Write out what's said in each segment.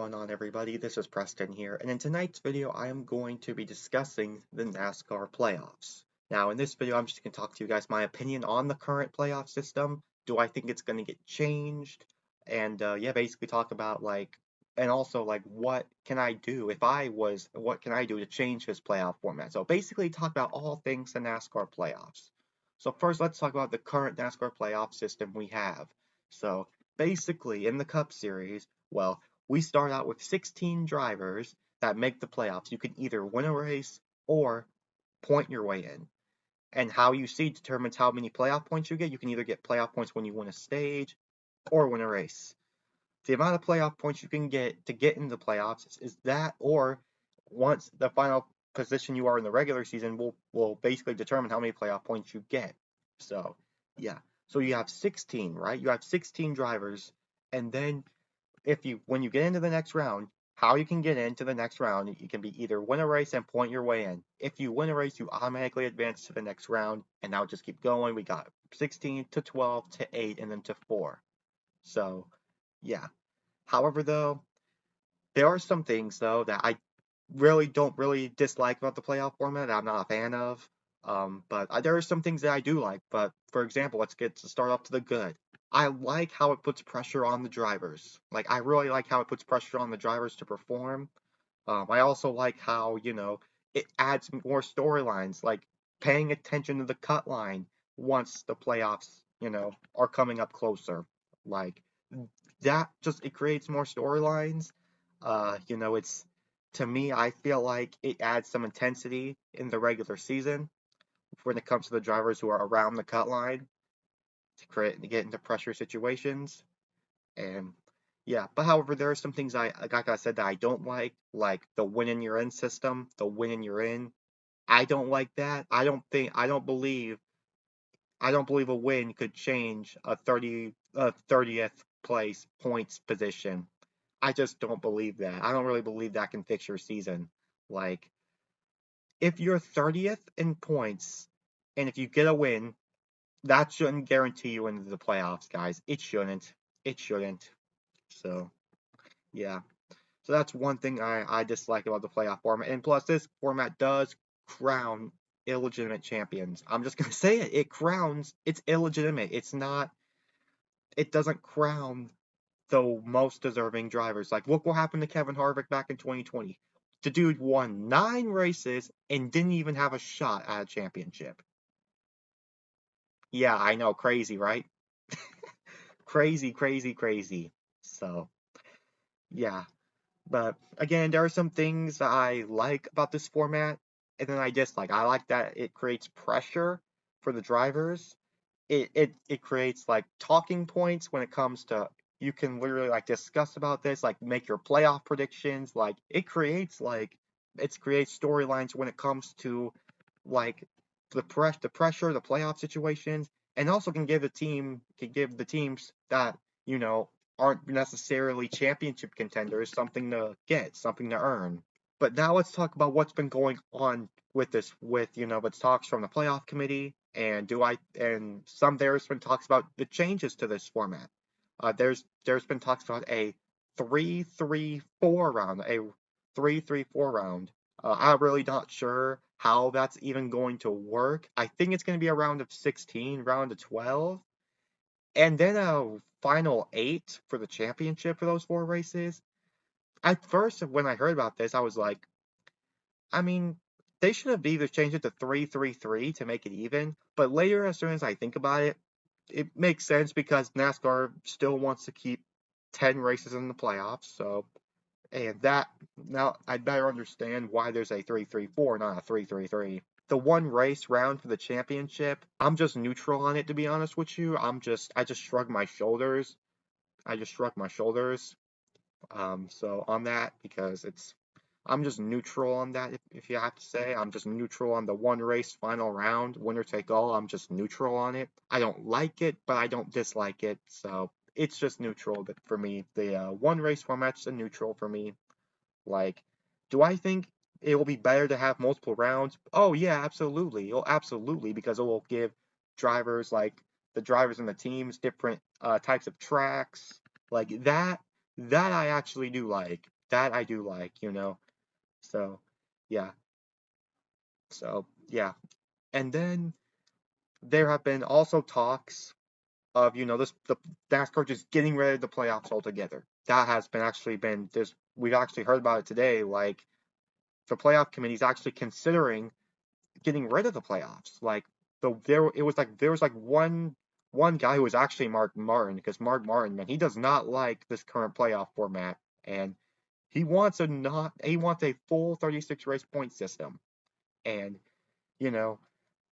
going on, everybody? This is Preston here, and in tonight's video I am going to be discussing the NASCAR playoffs. Now in this video I'm just going to talk to you guys my opinion on the current playoff system. Do I think it's going to get changed? And yeah, basically talk about and also what can I do what can I do to change this playoff format? So basically talk about all things the NASCAR playoffs. So first let's talk about the current NASCAR playoff system we have. So basically in the Cup Series, well, we start out with 16 drivers that make the playoffs. You can either win a race or point your way in. And how you seed determines how many playoff points you get. You can either get playoff points when you win a stage or win a race. The amount of playoff points you can get to get into the playoffs is that, or once the final position you are in the regular season will basically determine how many playoff points you get. So, yeah. So you have 16, right? You have 16 drivers, and then when you get into the next round, how you can get into the next round, you can be either win a race and point your way in. If you win a race, you automatically advance to the next round, and now just keep going. We got 16 to 12 to 8 and then to 4. So, yeah. However, though, there are some things though that I don't really dislike about the playoff format that I'm not a fan of. But there are some things that I do like. But for example, let's get to start off to the good. I like how it puts pressure on the drivers. I really like how it puts pressure on the drivers to perform. I also like how, it adds more storylines, like paying attention to the cut line once the playoffs, are coming up closer. Like that it creates more storylines. It's to me, I feel like it adds some intensity in the regular season when it comes to the drivers who are around the cut line to get into pressure situations. And yeah, but however, there are some things like I said, that I don't like the win and you're in system, the win and you're in. I don't like that. I don't believe a win could change a 30th place points position. I just don't believe that. I don't really believe that can fix your season. Like, if you're 30th in points and if you get a win, that shouldn't guarantee you into the playoffs, guys. It shouldn't. It shouldn't. So, yeah. So that's one thing I dislike about the playoff format. And plus, this format does crown illegitimate champions. I'm just going to say it. It's illegitimate. It doesn't crown the most deserving drivers. Like, look what happened to Kevin Harvick back in 2020. The dude won 9 races and didn't even have a shot at a championship. Yeah, I know, crazy, right? Crazy, crazy, crazy. So, yeah. But again, there are some things that I like about this format, and then I dislike. I like that it creates pressure for the drivers. It creates talking points when it comes to you can literally discuss about this, make your playoff predictions. It creates storylines when it comes to like the pressure, the playoff situations, and also can give the teams that aren't necessarily championship contenders something to get, something to earn. But now let's talk about what's been going on with this, with talks from the playoff committee, and there's been talks about the changes to this format. There's been talks about a 3-3-4 round, a 3-3-4 round. I'm really not sure how that's even going to work. I think it's going to be a round of 16, round of 12, and then a final 8 for the championship for those 4 races. At first, when I heard about this, I was like, I mean, they should have either changed it to 3-3-3 to make it even. But later, as soon as I think about it, it makes sense because NASCAR still wants to keep 10 races in the playoffs. So, and that now I better understand why there's a 3-3-4, not a 3-3-3. The one race round for the championship, I'm just neutral on it, to be honest with you. I just shrug my shoulders. I just shrug my shoulders. So on that, because I'm just neutral on that, if you have to say. I'm just neutral on the one race final round, winner take all. I'm just neutral on it. I don't like it, but I don't dislike it. So it's just neutral for me. The one race format's a neutral for me. Like, do I think it will be better to have multiple rounds? Oh yeah, absolutely. Oh, absolutely, because it will give drivers the drivers and the teams different types of tracks like that. that I actually do like. That I do like, you know. So, yeah. So, yeah. And then there have been also talks of, the NASCAR just getting rid of the playoffs altogether. That has been actually been this. We've actually heard about it today. Like the playoff committee's actually considering getting rid of the playoffs. Like there was like one guy who was actually Mark Martin, because Mark Martin, man, he does not like this current playoff format, and he wants a full 36 race point system. And you know,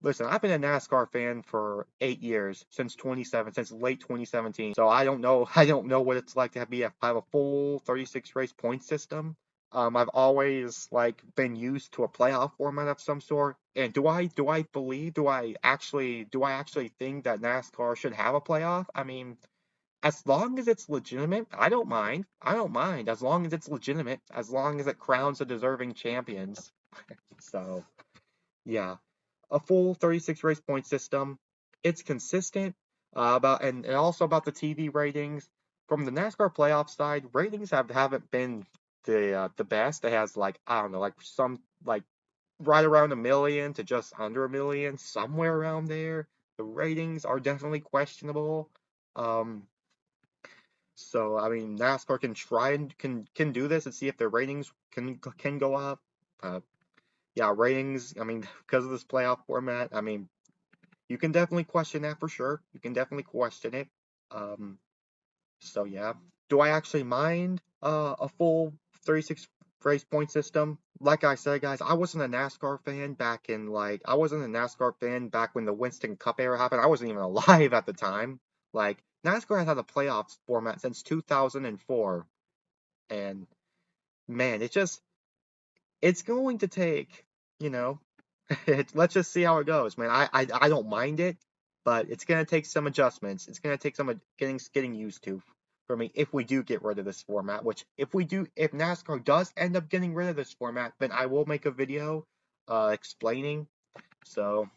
listen, I've been a NASCAR fan for 8 years, since late 2017. So I don't know what it's like to have a full 36 race point system. I've always like been used to a playoff format of some sort. And do I actually think that NASCAR should have a playoff? I mean, as long as it's legitimate, I don't mind. I don't mind as long as it's legitimate, as long as it crowns the deserving champions. So, yeah, a full 36 race point system. It's consistent, and also about the TV ratings. From the NASCAR playoff side, ratings haven't been the best. It has, like, I don't know, like some like right around 1 million to just under 1 million, somewhere around there. The ratings are definitely questionable. Um, so I mean, NASCAR can try and can do this and see if their ratings can go up. Uh, yeah, ratings. I mean, because of this playoff format, I mean, you can definitely question that for sure. You can definitely question it. Um, so yeah. Do I actually mind a full 36 race point system? Like I said, guys, I wasn't a NASCAR fan back when the Winston Cup era happened. I wasn't even alive at the time. Like NASCAR has had a playoffs format since 2004, and man, it's going to take, you know, let's just see how it goes, man. I don't mind it, but it's gonna take some adjustments. It's gonna take some getting used to for me if we do get rid of this format. Which if NASCAR does end up getting rid of this format, then I will make a video, explaining. So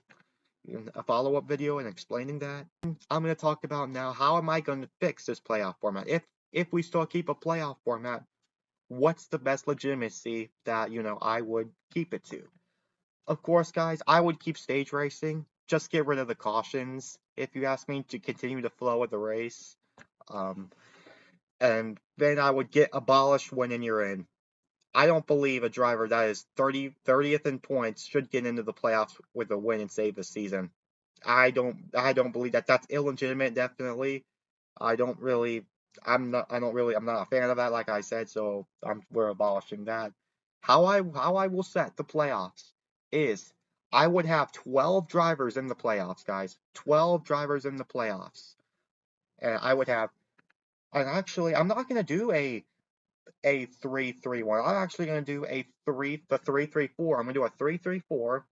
a follow-up video and explaining that. I'm gonna talk about now how am I gonna fix this playoff format if we still keep a playoff format. What's the best legitimacy that I would keep it to? Of course, guys, I would keep stage racing. Just get rid of the cautions, if you ask me, to continue the flow of the race. Um, and then I would get abolished when in you're in. I don't believe a driver that is 30th in points should get into the playoffs with a win and save the season. I don't believe that. That's illegitimate, definitely. I don't really, I'm not a fan of that, like I said, so we're abolishing that. How I will set the playoffs is I would have 12 drivers in the playoffs, guys. 12 drivers in the playoffs. And I'm not going to do a 3-3-1. I'm actually going to do the 3-3-4. I'm going to do a 3-3-4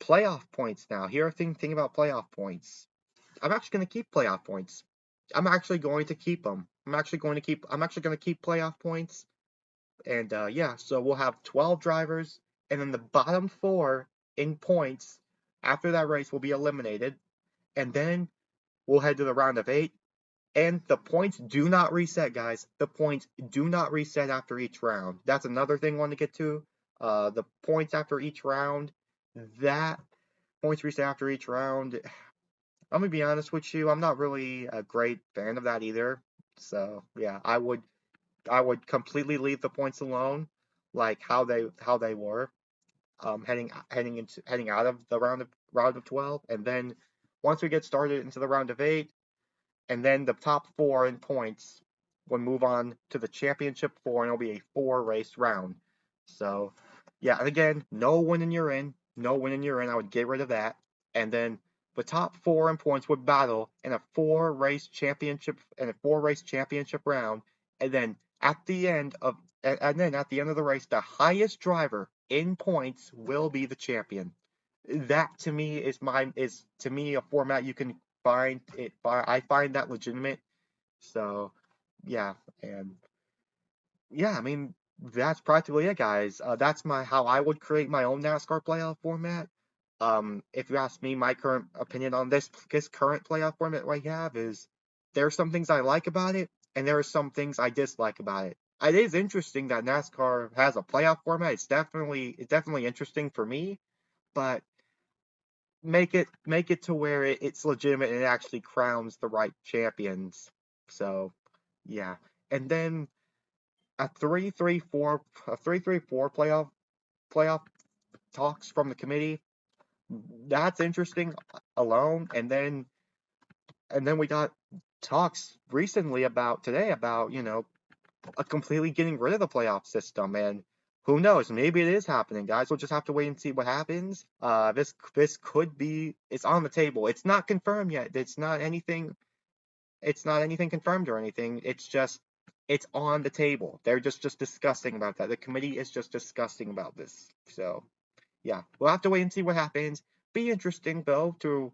playoff points now. Here, thing about playoff points. I'm actually going to keep playoff points. I'm actually going to keep them. I'm actually going to keep playoff points. And yeah, so we'll have 12 drivers, and then the bottom four in points after that race will be eliminated. And then we'll head to the round of 8. And the points do not reset, guys. The points do not reset after each round. That's another thing I want to get to. The points after each round, that points reset after each round. I'm gonna be honest with you, I'm not really a great fan of that either. So yeah, I would completely leave the points alone, like how they were, heading out of the round of 12, and then once we get started into the round of 8, and then the top four in points will move on to the championship four, and it'll be a 4 race round. So, yeah, and again, no winning you're in, no winning you're in. I would get rid of that, and then the top four in points would battle in a 4 race championship round, and then at the end of the race, the highest driver in points will be the champion. That to me is to me a format you can I find that legitimate. So yeah, and yeah, I mean that's practically it, guys. That's my how I would create my own NASCAR playoff format. If you ask me, my current opinion on this current playoff format I have is there's some things I like about it, and there are some things I dislike about it. It is interesting that NASCAR has a playoff format. It's definitely interesting for me, but make it to where it's legitimate and it actually crowns the right champions. So yeah, and then a 3-3-4 playoff talks from the committee. That's interesting alone. And then we got talks recently about today about completely getting rid of the playoff system. And who knows? Maybe it is happening, guys. We'll just have to wait and see what happens. This could be. It's on the table. It's not confirmed yet. It's not anything. It's not anything confirmed or anything. It's on the table. They're just discussing about that. The committee is just discussing about this. So yeah, we'll have to wait and see what happens. Be interesting though to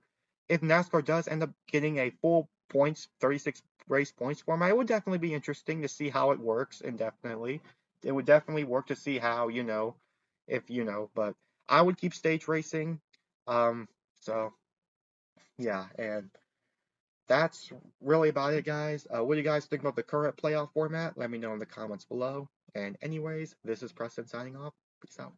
if NASCAR does end up getting a full points 36 race points format. It would definitely be interesting to see how it works. And definitely it would definitely work to see how if but I would keep stage racing. Um, so yeah, and that's really about it, guys. What do you guys think about the current playoff format? Let me know in the comments below. And anyways, this is Preston signing off. Peace out.